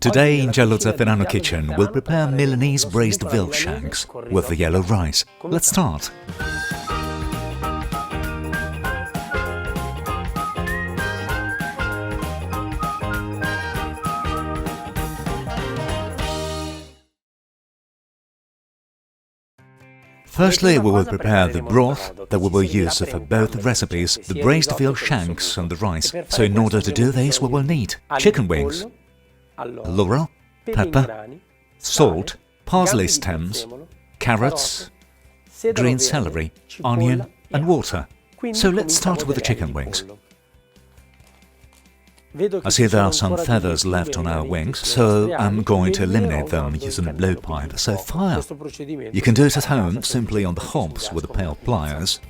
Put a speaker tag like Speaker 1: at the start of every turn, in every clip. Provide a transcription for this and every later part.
Speaker 1: Today in Giallozafferano kitchen we'll prepare Milanese braised veal shanks with the yellow rice. Let's start. Firstly, we will prepare the broth that we will use for both recipes, the braised veal shanks and the rice. So in order to do this, we will need chicken wings, laurel, pepper, salt, parsley stems, carrots, green celery, onion and water. So let's start with the chicken wings. I see there are some feathers left on our wings, so I'm going to eliminate them using a blowpipe. So fire! You can do it at home, simply on the hobs with a pair of pliers.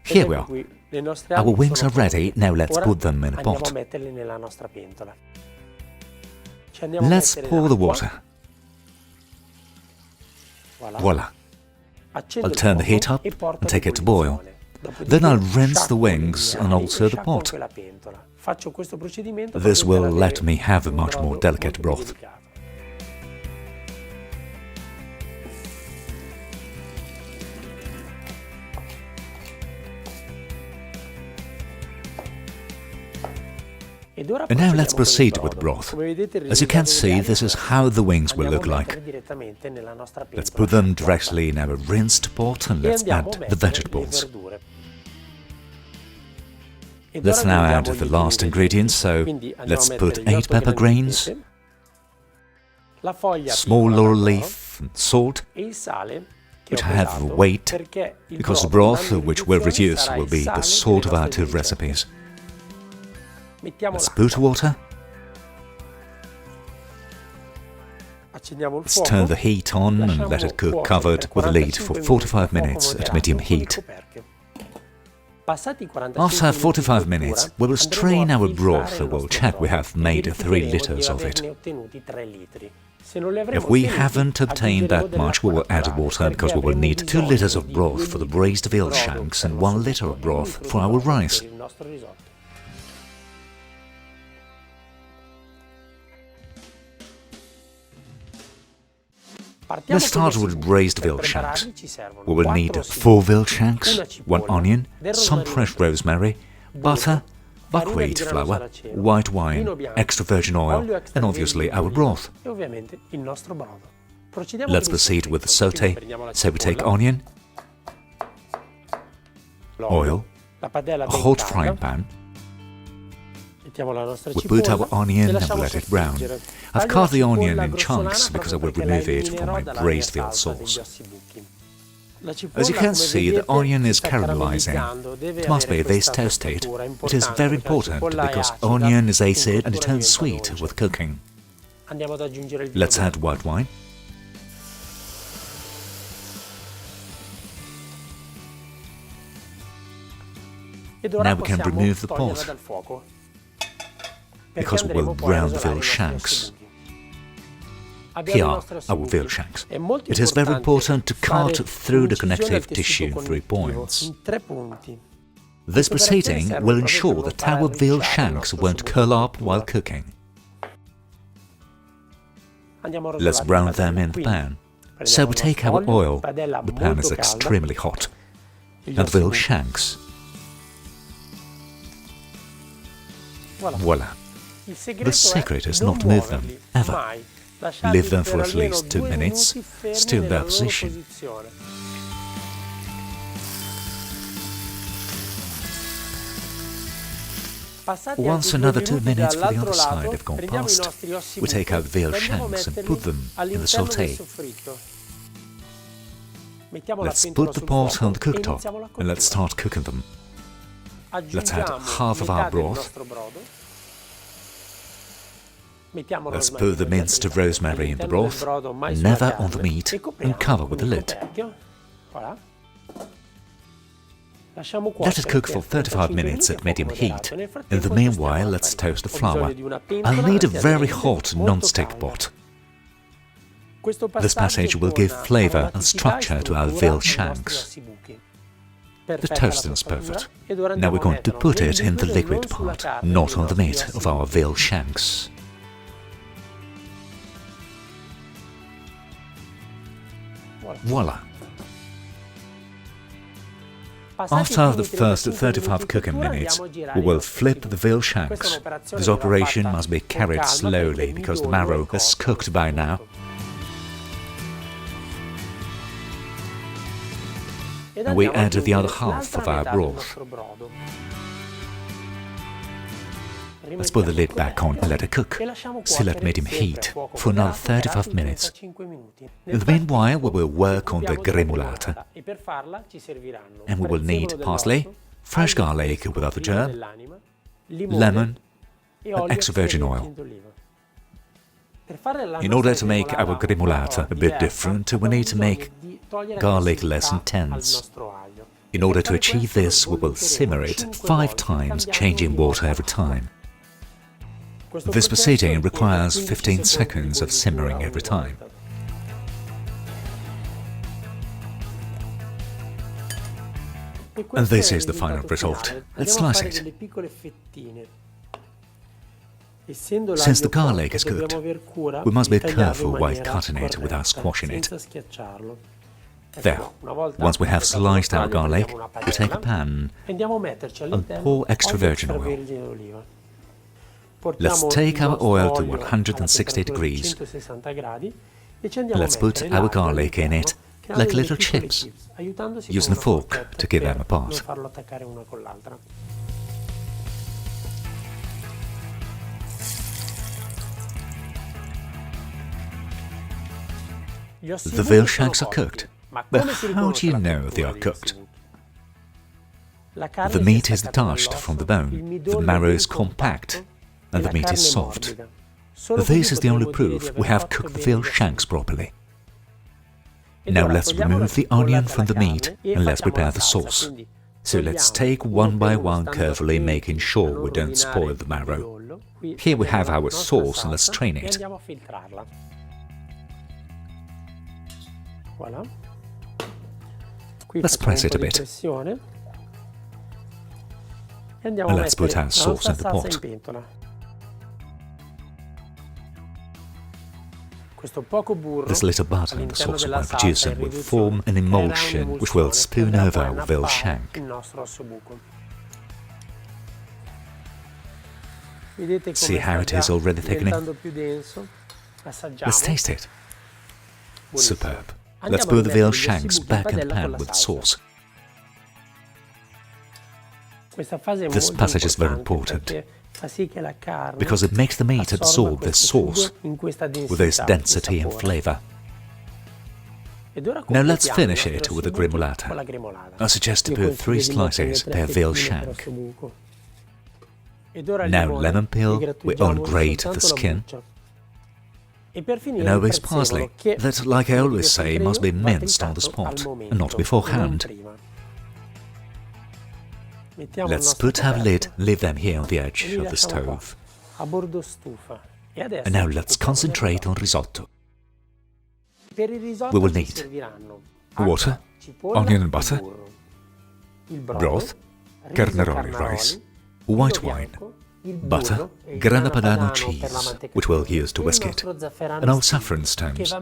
Speaker 1: Here we are. Our wings are ready, now let's put them in a pot. Let's pour the water. Voila! I'll turn the heat up and take it to boil. Then I'll rinse the wings and also the pot. This will let me have a much more delicate broth. And now let's proceed with the broth. As you can see, this is how the wings will look like. Let's put them directly in our rinsed pot and let's add the vegetables. Let's now add the last ingredients, so let's put 8 pepper grains, small laurel leaf and salt, which have weight, because the broth which we'll reduce will be the salt of our two recipes. Let's put water. Let's turn the heat on and let it cook covered with a lid for 45 minutes at medium heat. After 45 minutes, we will strain our broth and we'll check we have made 3 liters of it. If we haven't obtained that much, we will add water because we will need 2 liters of broth for the braised veal shanks and 1 liter of broth for our rice. Let's start with braised veal shanks. We will need 4 veal shanks, 1 onion, some fresh rosemary, butter, buckwheat flour, white wine, extra virgin oil, and obviously our broth. Let's proceed with the sauté. So we take onion, oil, a hot frying pan. We put our onion and we let it brown. I've cut the onion in chunks because I will remove it for my braised veal sauce. As you can see, the onion is caramelizing. It must be this toasted. It is very important because onion is acid and it turns sweet with cooking. Let's add white wine. Now we can remove the pot, because we will brown the veal shanks. Here are our veal shanks. It is very important to cut through the connective tissue in 3 points. This proceeding will ensure that our veal shanks won't curl up while cooking. Let's brown them in the pan. So we take our oil, the pan is extremely hot, and the veal shanks. Voila! The secret is not to move them, ever. Leave them for at least 2 minutes, still in their position. Once another 2 minutes for the other side have gone past, we take out veal shanks and put them in the sauté. Let's put the pot on the cooktop and let's start cooking them. Let's add half of our broth. Let's put the minced rosemary in the broth, never on the meat, and cover with the lid. Let it cook for 35 minutes at medium heat. In the meanwhile, let's toast the flour. I'll need a very hot non-stick pot. This passage will give flavor and structure to our veal shanks. The toasting is perfect. Now we're going to put it in the liquid part, not on the meat of our veal shanks. Voila! After the first 35 cooking minutes, we will flip the veal shanks. This operation must be carried slowly because the marrow is cooked by now. And we add the other half of our broth. Let's put the lid back on and let it cook, still at medium heat, for another 35 minutes. In the meanwhile, we will work on the gremolata. And we will need parsley, fresh garlic without the germ, lemon, and extra virgin oil. In order to make our gremolata a bit different, we need to make garlic less intense. In order to achieve this, we will simmer it 5 times, changing water every time. This proceeding requires 15 seconds of simmering every time. And this is the final result. Let's slice it. Since the garlic is cooked, we must be careful while cutting it without squashing it. There, once we have sliced our garlic, we take a pan and pour extra virgin oil. Let's take our oil to 160 degrees. Let's put our garlic in it like little chips, using a fork to keep them apart. The veal shanks are cooked, but how do you know they are cooked? The meat is detached from the bone, the marrow is compact, and the meat is soft. This is the only proof we have cooked the veal shanks properly. Now let's remove the onion from the meat and let's prepare the sauce. So let's take one by one carefully, making sure we don't spoil the marrow. Here we have our sauce and let's strain it. Let's press it a bit. And let's put our sauce in the pot. This little butter in the sauce we're producing will form an emulsion which will spoon over our veal shank. See how it is already thickening? Let's taste it. Superb. Let's put the veal shanks back in the pan with the sauce. This passage is very important, because it makes the meat absorb this sauce with this density and flavor. Now let's finish it with the gremolata. I suggest to put 3 slices per veal shank. Now lemon peel, we ungrate the skin. And always parsley, that, like I always say, must be minced on the spot, and not beforehand. Let's put our lid, leave them here on the edge of the stove. And now let's concentrate on risotto. We will need water, onion and butter, broth, carnaroli rice, white wine, butter, grana padano cheese, which we'll use to whisk it, and our saffron stones,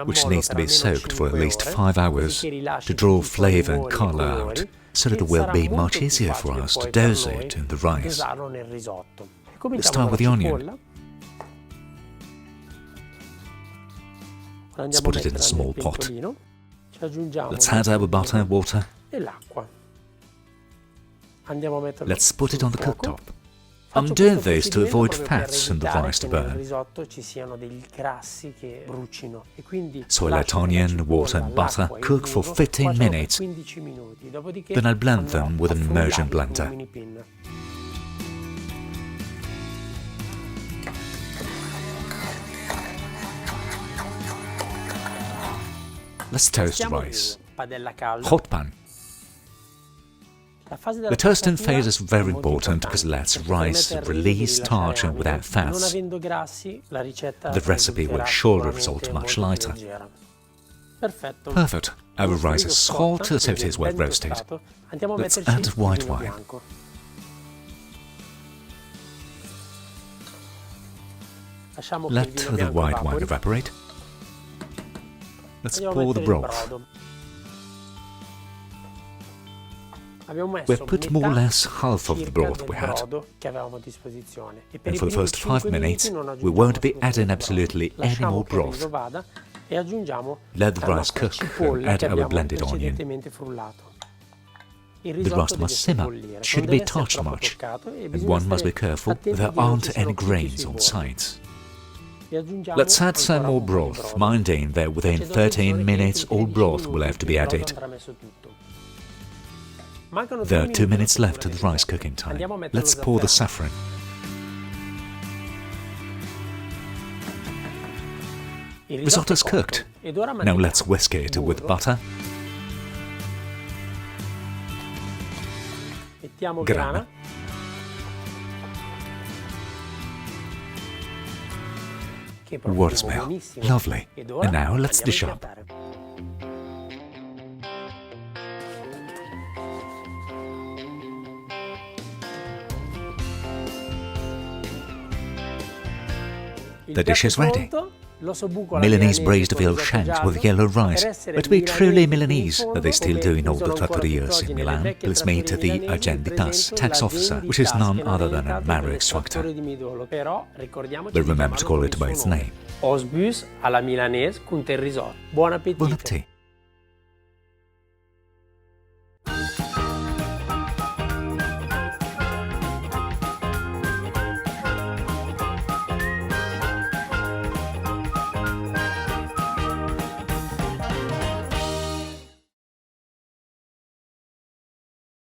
Speaker 1: which needs to be soaked for at least 5 hours to draw flavor and color out, so that it will be much easier for us to dose it in the rice. Let's start with the onion. Let's put it in a small pot. Let's add our butter and water. Let's put it on the cooktop. I'm doing this to avoid fats in the rice to burn. So I let onion, water and butter cook for 15 minutes, then I'll blend them with an immersion blender. Let's toast rice. Hot pan. The toasting phase is very important because it lets rice release starch and without fats. The recipe will surely result much lighter. Perfect. Our rice is salted, so it is well roasted. Let's add white wine. Let the white wine evaporate. Let's pour the broth. We've put more or less half of the broth we had. And for the first 5 minutes, we won't be adding absolutely any more broth. Let the rice cook and add our blended onion. The roast must simmer, it shouldn't be touched much, and one must be careful there aren't any grains on sides. Let's add some more broth, minding that within 13 minutes all broth will have to be added. There are 2 minutes left to the rice cooking time. Let's pour the saffron. Risotto's cooked. Now let's whisk it with butter, grana, water smell. Lovely. And now let's dish up. The dish is ready. Milanese braised veal shanks with yellow rice, but to be truly Milanese, that they still do in all the trattorias in Milan, is made to the agenditas tax officer, which is none other than a marrow extractor. But remember to call it by its name.
Speaker 2: Osbus alla Milanese con il risotto. Buon appetito!
Speaker 1: Bon appétit!